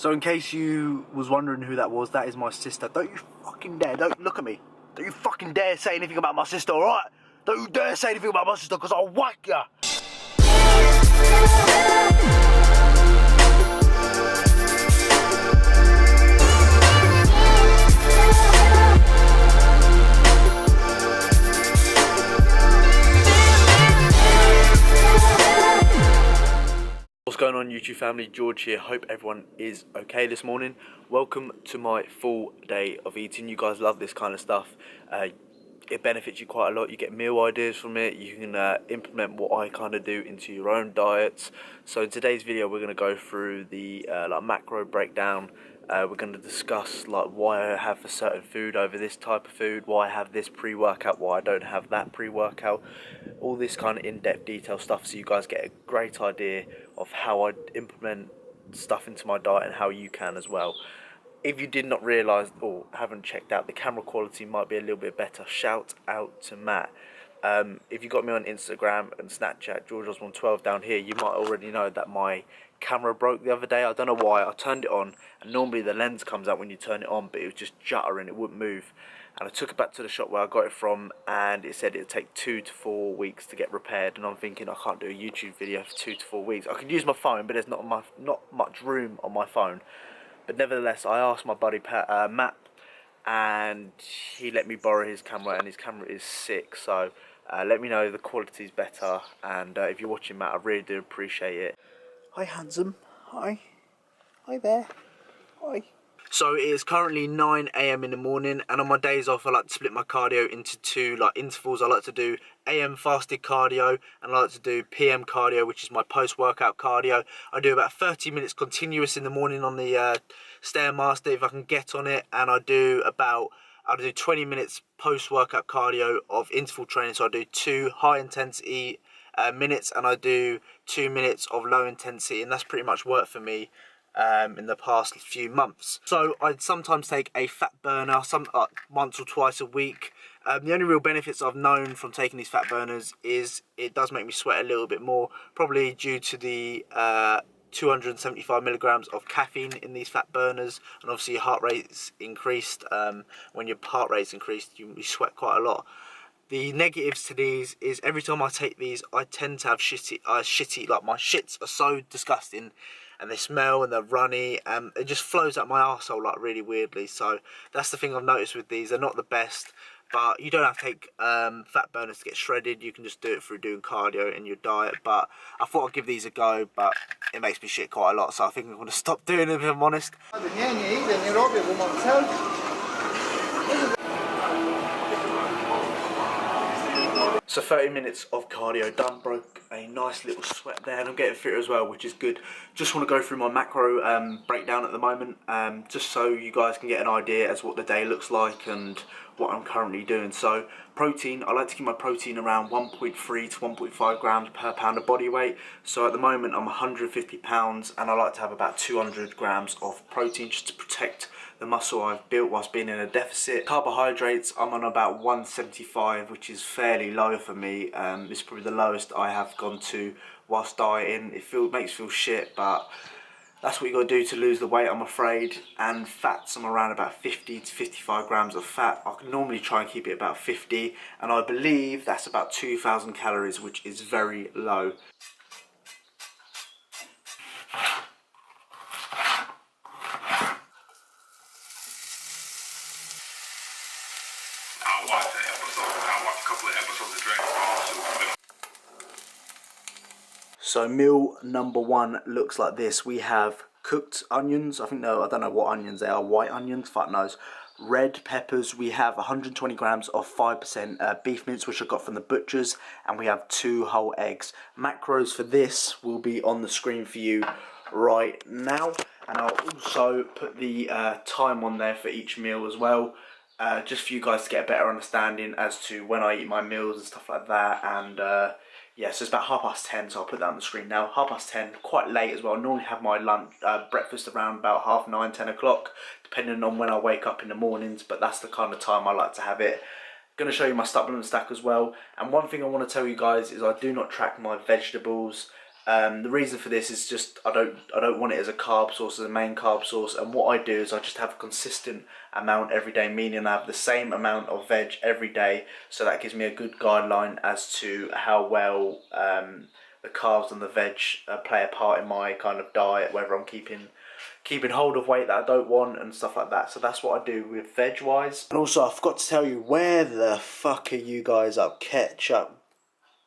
So in case you was wondering who that was, that is my sister. Don't you fucking dare, don't look at me. Don't you fucking dare say anything about my sister, alright? Don't you dare say anything about my sister, because I'll whack ya. What's going on, YouTube family? George here. Hope everyone is okay this morning. Welcome to my full day of eating. You guys love this kind of stuff. It benefits you quite a lot. You get meal ideas from it. You can implement what I kind of do into your own diets. So in today's video, we're going to go through the macro breakdown. We're going to discuss why I have a certain food over this type of food, why I have this pre-workout, why I don't have that pre-workout, all this kind of in-depth detail stuff, so you guys get a great idea of how I implement stuff into my diet and how you can as well. If you did not realise or haven't checked out, the camera quality might be a little bit better. Shout out to Matt. If you got me on Instagram and Snapchat, GeorgeOsborne12 down here, you might already know that my camera broke the other day. I don't know why. I turned it on, and normally the lens comes out when you turn it on, but it was just juttering, it wouldn't move. And I took it back to the shop where I got it from, and it said it'd take 2 to 4 weeks to get repaired. And I'm thinking, I can't do a YouTube video for 2 to 4 weeks. I could use my phone, but there's not much room on my phone. But nevertheless, I asked my buddy Matt, and he let me borrow his camera, and his camera is sick. So let me know if the quality is better, and if you're watching, Matt, I really do appreciate it. Hi, handsome. Hi. Hi there. Hi. So it is currently 9 AM in the morning, and on my days off I like to split my cardio into two intervals. I like to do AM fasted cardio, and I like to do PM cardio, which is my post-workout cardio. I do about 30 minutes continuous in the morning on the Stairmaster if I can get on it, and I do 20 minutes post-workout cardio of interval training. So I do 2 high intensity minutes, and I do 2 minutes of low intensity, and that's pretty much worked for me in the past few months. So I'd sometimes take a fat burner once or twice a week. The only real benefits I've known from taking these fat burners is it does make me sweat a little bit more, probably due to the 275 milligrams of caffeine in these fat burners, and obviously your heart rate's increased. When your heart rate's increased, you sweat quite a lot. The negatives to these is every time I take these, I tend to have shitty, my shits are so disgusting, and they smell and they're runny, and it just flows out my arsehole really weirdly. So that's the thing I've noticed with these. They're not the best, but you don't have to take fat burners to get shredded. You can just do it through doing cardio in your diet. But I thought I'd give these a go, but it makes me shit quite a lot, so I think I'm going to stop doing them if I'm honest. So 30 minutes of cardio done, broke a nice little sweat there, and I'm getting fitter as well, which is good. Just want to go through my macro breakdown at the moment, just so you guys can get an idea as what the day looks like and what I'm currently doing. So protein, I like to keep my protein around 1.3 to 1.5 grams per pound of body weight. So at the moment I'm 150 pounds, and I like to have about 200 grams of protein just to protect the muscle I've built whilst being in a deficit. Carbohydrates, I'm on about 175, which is fairly low for me. This is probably the lowest I have gone to whilst dieting. It makes me feel shit, but that's what you got to do to lose the weight, I'm afraid. And fats, I'm around about 50 to 55 grams of fat. I can normally try and keep it about 50, and I believe that's about 2,000 calories, which is very low. So meal number 1 looks like this. We have cooked onions. I don't know what onions they are. White onions, fuck knows. Red peppers. We have 120 grams of 5% beef mince, which I got from the butchers, and we have 2 whole eggs. Macros for this will be on the screen for you right now, and I'll also put the time on there for each meal as well, just for you guys to get a better understanding as to when I eat my meals and stuff like that. And yeah, so it's about 10:30, so I'll put that on the screen now. 10:30, quite late as well. I normally have my breakfast around about 9:30, 10 o'clock, depending on when I wake up in the mornings, but that's the kind of time I like to have it. Going to show you my supplement stack as well. And one thing I want to tell you guys is I do not track my vegetables. The reason for this is just I don't want it as a carb source, as a main carb source. And what I do is I just have a consistent amount every day, meaning I have the same amount of veg every day. So that gives me a good guideline as to how well the carbs and the veg play a part in my kind of diet, whether I'm keeping hold of weight that I don't want and stuff like that. So that's what I do with veg wise. And also I forgot to tell you, where the fuck are you guys up? Ketchup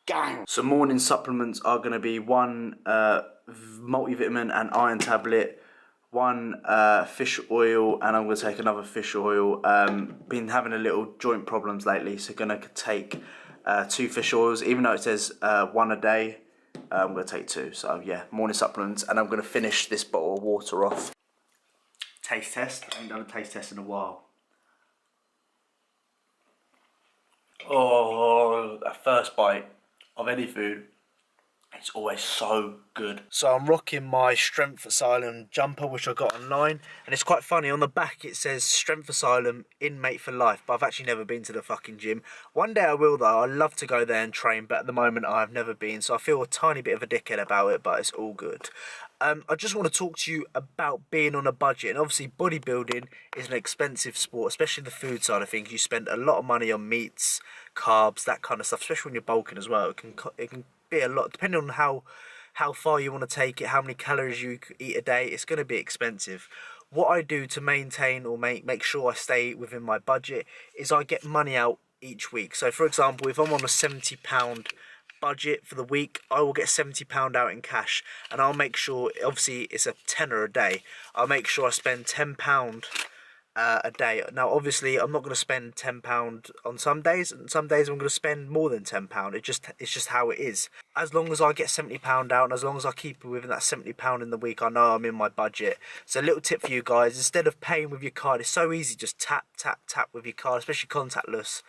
gang. So morning supplements are going to be one multivitamin and iron tablet, one fish oil, and I'm going to take another fish oil. Been having a little joint problems lately, so going to take 2 fish oils, even though it says 1 a day. I'm going to take 2, so yeah, morning supplements, and I'm going to finish this bottle of water off. Taste test. I ain't done a taste test in a while. Oh, that first bite of any food, it's always so good. So I'm rocking my Strength Asylum jumper, which I got online, and it's quite funny. On the back it says Strength Asylum inmate for life, but I've actually never been to the fucking gym. One day I will though. I'd love to go there and train, but at the moment I've never been, so I feel a tiny bit of a dickhead about it, but it's all good. I just want to talk to you about being on a budget, and obviously bodybuilding is an expensive sport, especially the food side of things. You spend a lot of money on meats, carbs, that kind of stuff, especially when you're bulking as well. It can be a lot, depending on how far you want to take it, how many calories you eat a day. It's going to be expensive. What I do to maintain or make sure I stay within my budget is I get money out each week. So for example, if I'm on a £70 budget for the week, I will get £70 out in cash, and I'll make sure, obviously it's a tenner a day, I'll make sure I spend £10 a day. Now obviously I'm not going to spend £10 on some days, and some days I'm going to spend more than £10. It's just how it is. As long as I get £70 out, and as long as I keep within that £70 in the week, I know I'm in my budget. So a little tip for you guys: instead of paying with your card, it's so easy, just tap with your card, especially contactless.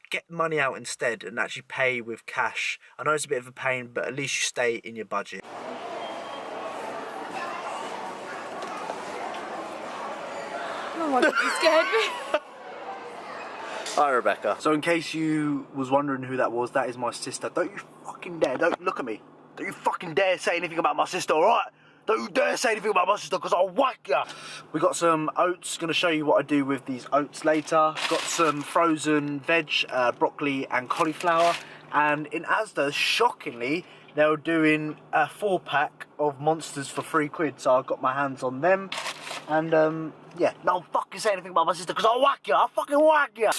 Get money out instead and actually pay with cash. I know it's a bit of a pain, but at least you stay in your budget. Oh my god, you scared me. Hi Rebecca. So in case you was wondering who that was, that is my sister. Don't you fucking dare, don't look at me. Don't you fucking dare say anything about my sister, alright? Don't you dare say anything about my sister, because I'll whack ya. We got some oats, going to show you what I do with these oats later. Got some frozen veg, broccoli and cauliflower. And in Asda, shockingly, they were doing a 4-pack of Monsters for £3, so I got my hands on them. And yeah, don't fucking say anything about my sister, because I'll whack ya, I'll fucking whack ya.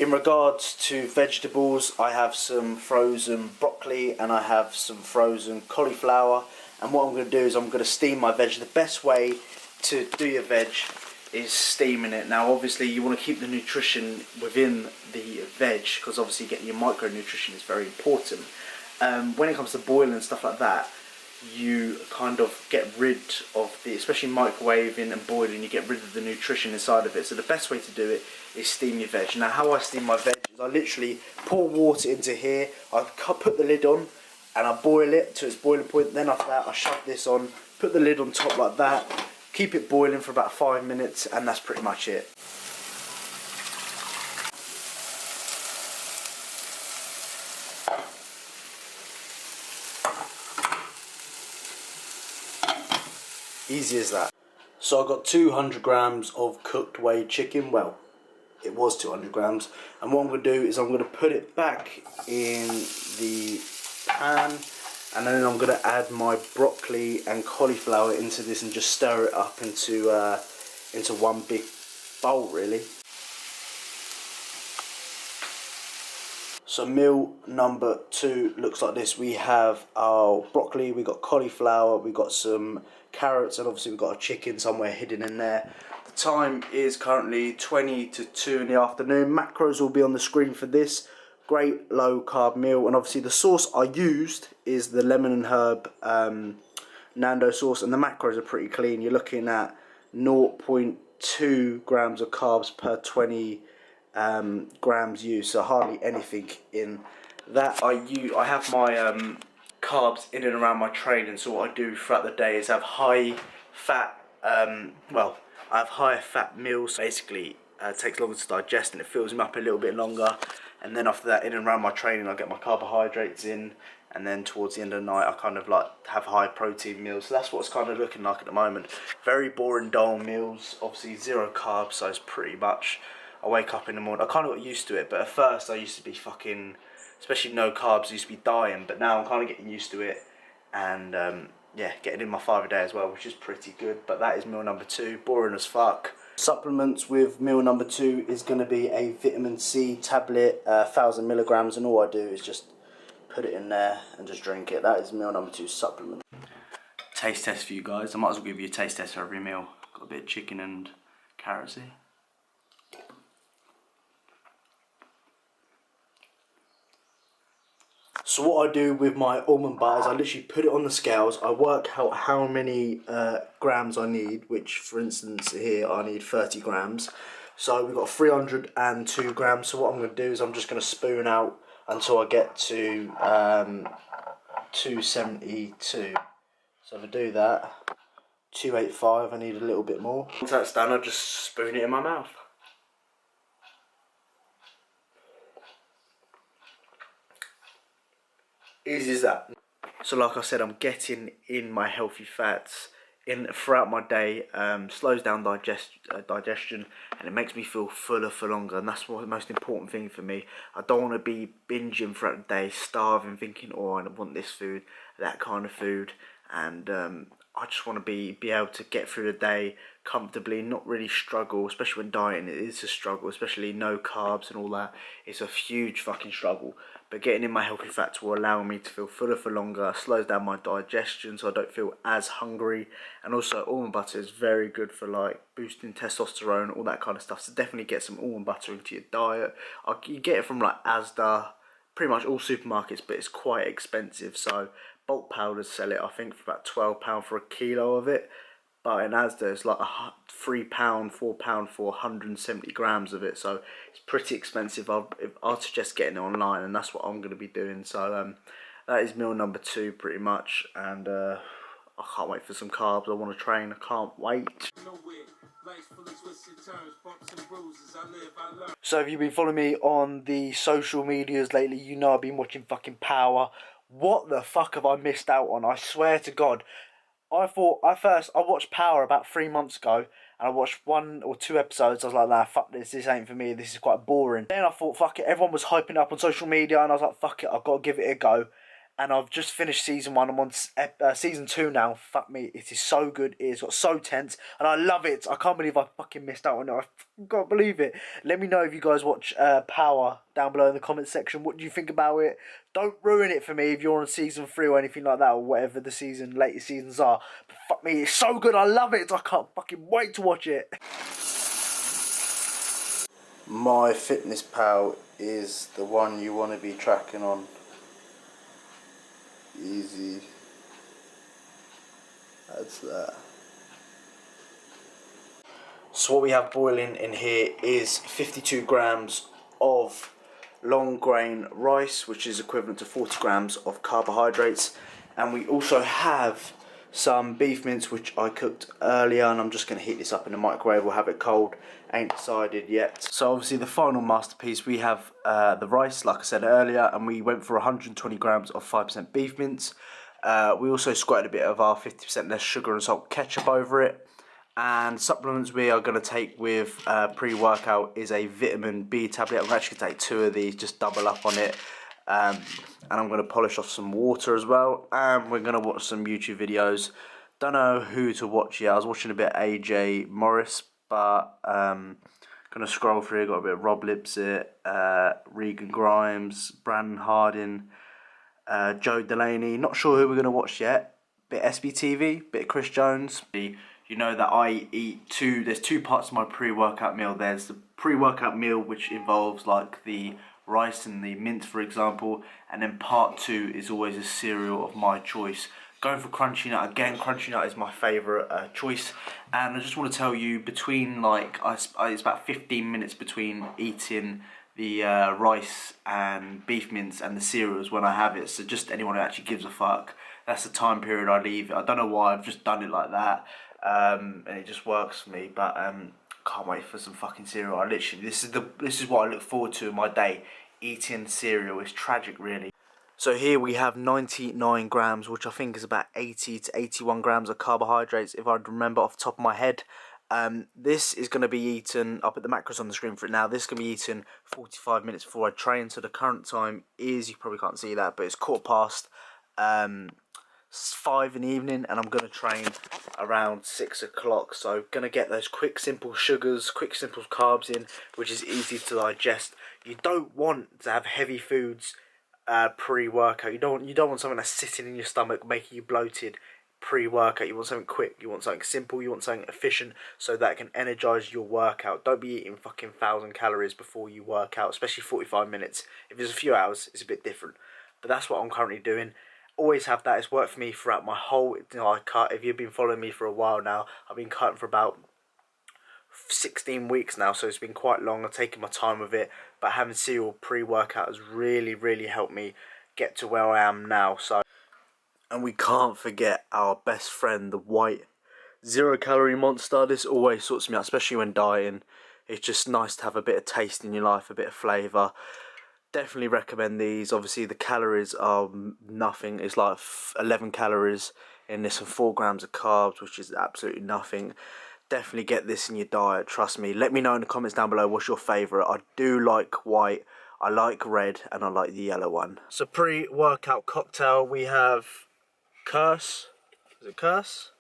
In regards to vegetables, I have some frozen broccoli and I have some frozen cauliflower, and what I'm going to do is I'm going to steam my veg. The best way to do your veg is steaming it. Now obviously you want to keep the nutrition within the veg, because obviously getting your micronutrition is very important. When it comes to boiling and stuff like that, you kind of get rid of the, especially microwaving and boiling, you get rid of the nutrition inside of it. So the best way to do it is steam your veg. Now how I steam my veg is I literally pour water into here, I put the lid on and I boil it to its boiling point. Then after that I shove this on, put the lid on top like that, keep it boiling for about 5 minutes, and that's pretty much it. Easy as that. So I got 200 grams of cooked weighed chicken. Well, it was 200 grams. And what I'm going to do is I'm going to put it back in the pan, and then I'm going to add my broccoli and cauliflower into this and just stir it up into one big bowl really. So meal number 2 looks like this. We have our broccoli, we got cauliflower, we got some carrots, and obviously we've got a chicken somewhere hidden in there. The time is currently 20 to 2 in the afternoon. Macros will be on the screen for this. Great low carb meal, and obviously the sauce I used is the lemon and herb Nando sauce, and the macros are pretty clean. You're looking at 0.2 grams of carbs per 20 grams used, so hardly anything in that. I have my carbs in and around my training. So what I do throughout the day is have high fat, well, I have higher fat meals. Basically, it takes longer to digest and it fills me up a little bit longer. And then after that, in and around my training, I get my carbohydrates in. And then towards the end of the night, I kind of like have high protein meals. So that's what it's kind of looking like at the moment. Very boring, dull meals. Obviously 0 carbs, so it's pretty much, I wake up in the morning. I kind of got used to it, but at first I used to be fucking, especially no carbs, I used to be dying. But now I'm kind of getting used to it. And yeah, getting in my 5 a day as well, which is pretty good. But that is meal number 2, boring as fuck. Supplements with meal number 2 is going to be a vitamin C tablet, 1,000 milligrams, and all I do is just put it in there and just drink it. That is meal number 2 supplement. Taste test for you guys. I might as well give you a taste test for every meal. Got a bit of chicken and carrotsy. So what I do with my almond butter is I literally put it on the scales. I work out how many grams I need, which for instance here I need 30 grams. So we've got 302 grams. So what I'm going to do is I'm just going to spoon out until I get to 272. So if I do that, 285, I need a little bit more. Once that's done, I just spoon it in my mouth. Easy as that. So like I said, I'm getting in my healthy fats in throughout my day, slows down digestion, and it makes me feel fuller for longer, and that's what the most important thing for me. I don't want to be binging throughout the day, starving, thinking, oh, I want this food, that kind of food, and I just want to be able to get through the day comfortably, not really struggle, especially when dieting. It is a struggle, especially no carbs and all that. It's a huge fucking struggle. But getting in my healthy fats will allow me to feel fuller for longer, slows down my digestion so I don't feel as hungry. And also almond butter is very good for like boosting testosterone, all that kind of stuff. So definitely get some almond butter into your diet. You get it from like Asda, pretty much all supermarkets, but it's quite expensive. So bulk powders sell it, I think, for about £12 for a kilo of it. But in Asda, it's like £3, £4 for 170 grams of it. So it's pretty expensive. I'd suggest getting it online, and that's what I'm going to be doing. So that is meal number 2 pretty much. And I can't wait for some carbs. I want to train. I can't wait. So if you've been following me on the social medias lately, you know I've been watching fucking Power. What the fuck have I missed out on? I swear to God. I watched Power about 3 months ago, and I watched 1 or 2 episodes. I was like, nah, fuck this ain't for me, this is quite boring. Then I thought, fuck it, everyone was hyping up on social media, and I was like, fuck it, I've got to give it a go. And I've just finished season 1, I'm on season 2 now. Fuck me, it is so good, it is got so tense, and I love it. I can't believe I fucking missed out on it, I can't believe it. Let me know if you guys watch Power down below in the comments section. What do you think about it? Don't ruin it for me if you're on season 3 or anything like that, or whatever the latest seasons are. But fuck me, it's so good, I love it, I can't fucking wait to watch it. MyFitnessPal is the one you want to be tracking on. Easy. That's that. So what we have boiling in here is 52 grams of long grain rice, which is equivalent to 40 grams of carbohydrates, and we also have some beef mince which I cooked earlier, and I'm just going to heat this up in the microwave. We'll have it cold, ain't decided yet. So obviously the final masterpiece, we have the rice, like I said earlier, and we went for 120 grams of 5% beef mince. We also squirted a bit of our 50% less sugar and salt ketchup over it. And supplements we are going to take with pre-workout is a vitamin B tablet. I'm actually going to take 2 of these, just double up on it. And I'm going to polish off some water as well. And we're going to watch some YouTube videos. Don't know who to watch yet. I was watching a bit of AJ Morris, but going to scroll through. Got a bit of Rob Lipsett, Regan Grimes, Brandon Harding, Joe Delaney. Not sure who we're going to watch yet. Bit SBTV, bit of Chris Jones. You know that I eat there's 2 parts of my pre-workout meal. There's the pre-workout meal, which involves like the rice and the mince, for example, and then part 2 is always a cereal of my choice. Going for Crunchy Nut again. Crunchy Nut is my favourite choice, and I just want to tell you, between like it's about 15 minutes between eating the rice and beef mince and the cereals when I have it. So just anyone who actually gives a fuck, that's the time period I leave it. I don't know why, I've just done it like that, and it just works for me. But can't wait for some fucking cereal. I literally, this is what I look forward to in my day, eating cereal. It's tragic, really. So here we have 99 grams, which I think is about 80 to 81 grams of carbohydrates, if I remember off the top of my head. This is going to be eaten, I'll put the macros on the screen for it now, this is going to be eaten 45 minutes before I train, so the current time is, you probably can't see that, but it's 5 in the evening, and I'm going to train around 6 o'clock, so going to get those quick simple sugars, quick simple carbs in, which is easy to digest. You don't want to have heavy foods pre-workout. You don't want something that's sitting in your stomach making you bloated pre-workout. You want something quick, you want something simple, you want something efficient, so that can energize your workout. Don't be eating fucking 1,000 calories before you work out, especially 45 minutes. If it's a few hours, it's a bit different, but that's what I'm currently doing. Always have that. It's worked for me throughout my whole, if you've been following me for a while now, I've been cutting for about 16 weeks now, so it's been quite long. I've taken my time with it, but having cereal pre-workout has really helped me get to where I am now. So, and we can't forget our best friend, the white 0-calorie monster. This always sorts me out, especially when dieting. It's just nice to have a bit of taste in your life, a bit of flavour. Definitely recommend these. Obviously the calories are nothing. It's like 11 calories in this and 4 grams of carbs, which is absolutely nothing. Definitely get this in your diet, trust me. Let me know in the comments down below what's your favourite. I do like white, I like red, and I like the yellow one. So pre-workout cocktail, we have Curse. Is it Curse?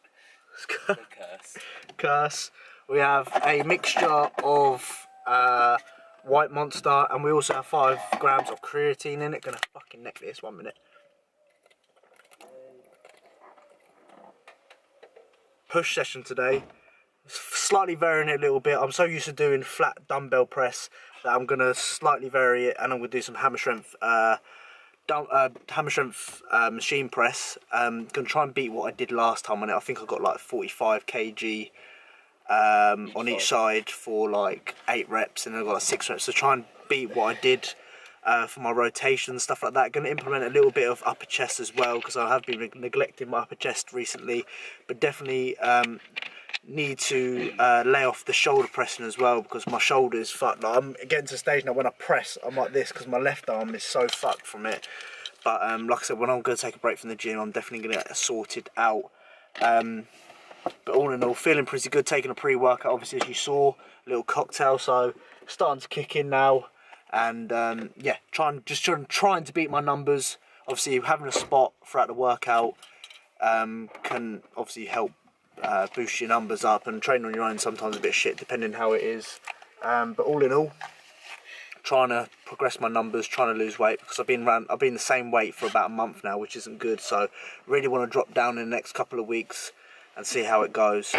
Curse. Curse. We have a mixture of White Monster, and we also have 5 grams of creatine in it. Gonna fucking neck this 1 minute. Push session today. Slightly varying it a little bit. I'm so used to doing flat dumbbell press that I'm gonna slightly vary it, and I'm gonna do some hammer strength machine press. Gonna try and beat what I did last time on it. I think I got like 45 kg on each side for like 8 reps, and then I got like 6 reps. So try and beat what I did for my rotation, stuff like that. Going to implement a little bit of upper chest as well, because I have been neglecting my upper chest recently, but definitely need to lay off the shoulder pressing as well, because my shoulder is fucked. Like, I'm getting to a stage now when I press, I'm like this, because my left arm is so fucked from it. But like I said, when I'm going to take a break from the gym, I'm definitely going to get it sorted out. But all in all, feeling pretty good. Taking a pre-workout, obviously, as you saw, a little cocktail, so starting to kick in now. And yeah, trying to beat my numbers. Obviously, having a spot throughout the workout can obviously help boost your numbers up, and training on your own sometimes a bit shit depending how it is. But all in all, trying to progress my numbers, trying to lose weight, because I've been the same weight for about a month now, which isn't good. So really want to drop down in the next couple of weeks and see how it goes.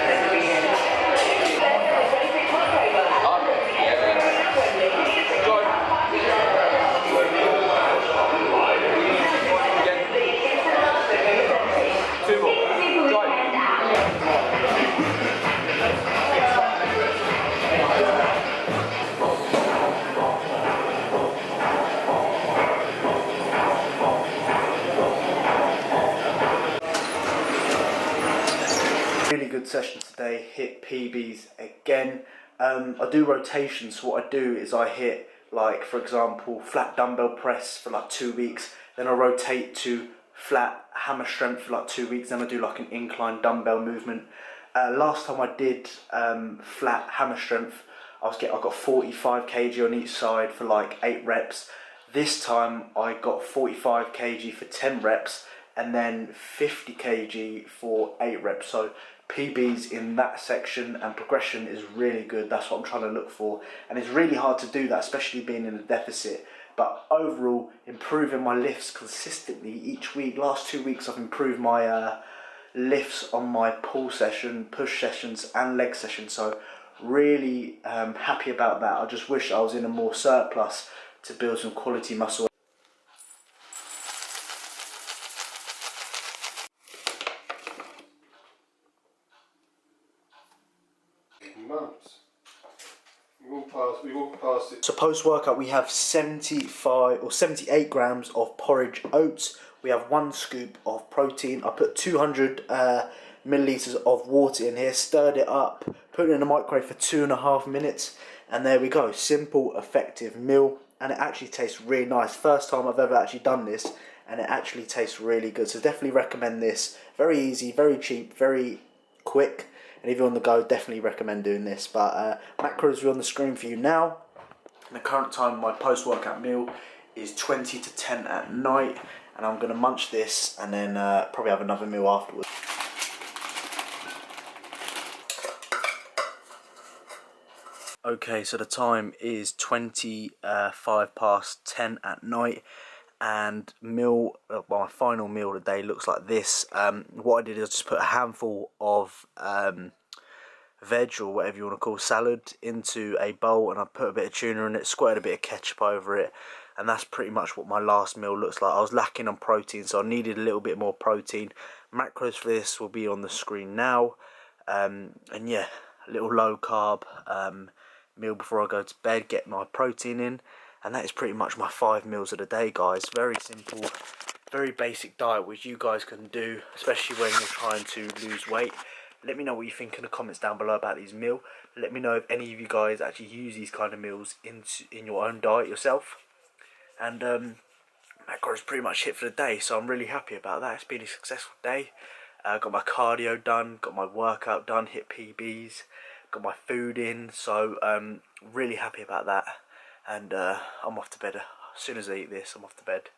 Really good session today. Hit PBs again. I do rotations, so what I do is I hit, like, for example, flat dumbbell press for like 2 weeks, then I rotate to flat hammer strength for like 2 weeks, then I do like an incline dumbbell movement. Last time I did flat hammer strength, I got 45 kg on each side for like 8 reps. This time I got 45 kg for 10 reps, and then 50 kg for 8 reps. So PBs in that section and progression is really good. That's what I'm trying to look for, and it's really hard to do that, especially being in a deficit. But overall, improving my lifts consistently each week. Last 2 weeks I've improved my lifts on my pull session, push sessions and leg sessions, so really happy about that. I just wish I was in a more surplus to build some quality muscle. We walk past it. So post-workout we have 75 or 78 grams of porridge oats. We have 1 scoop of protein. I put 200 millilitres of water in here, stirred it up, put it in the microwave for 2.5 minutes, and there we go. Simple, effective meal, and it actually tastes really nice. First time I've ever actually done this, and it actually tastes really good. So definitely recommend this. Very easy, very cheap, very quick. And if you're on the go, definitely recommend doing this. But macros are on the screen for you now. And the current time of my post-workout meal is 20 to 10 at night. And I'm going to munch this and then probably have another meal afterwards. Okay, so the time is 25 past 10 at night. And my final meal of the day looks like this. What I did is just put a handful of veg, or whatever you want to call salad, into a bowl, and I put a bit of tuna in it, squirted a bit of ketchup over it, and that's pretty much what my last meal looks like. I was lacking on protein, so I needed a little bit more protein. Macros for this will be on the screen now, and yeah, a little low carb meal before I go to bed, get my protein in. And that is pretty much my 5 meals of the day, guys. Very simple, very basic diet, which you guys can do, especially when you're trying to lose weight. Let me know what you think in the comments down below about these meals. Let me know if any of you guys actually use these kind of meals in your own diet yourself. And macro is pretty much it for the day, so I'm really happy about that. It's been a successful day. Got my cardio done, got my workout done, hit PBs, got my food in, so really happy about that. And I'm off to bed. As soon as I eat this, I'm off to bed.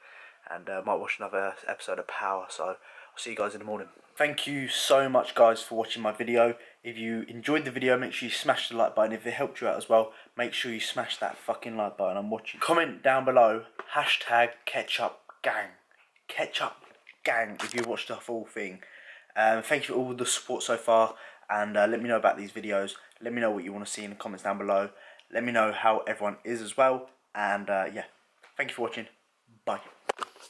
And might watch another episode of Power. So I'll see you guys in the morning. Thank you so much, guys, for watching my video. If you enjoyed the video, make sure you smash the like button. If it helped you out as well, make sure you smash that fucking like button. I'm watching. Comment down below, #KetchupGang. Ketchup Gang, if you watched the full thing. Thank you for all the support so far. And let me know about these videos. Let me know what you want to see in the comments down below. Let me know how everyone is as well. And yeah, thank you for watching. Bye.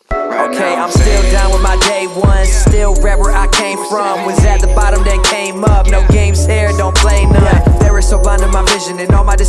Okay, I'm still down with my day ones. Still right where I came from. Was at the bottom, then came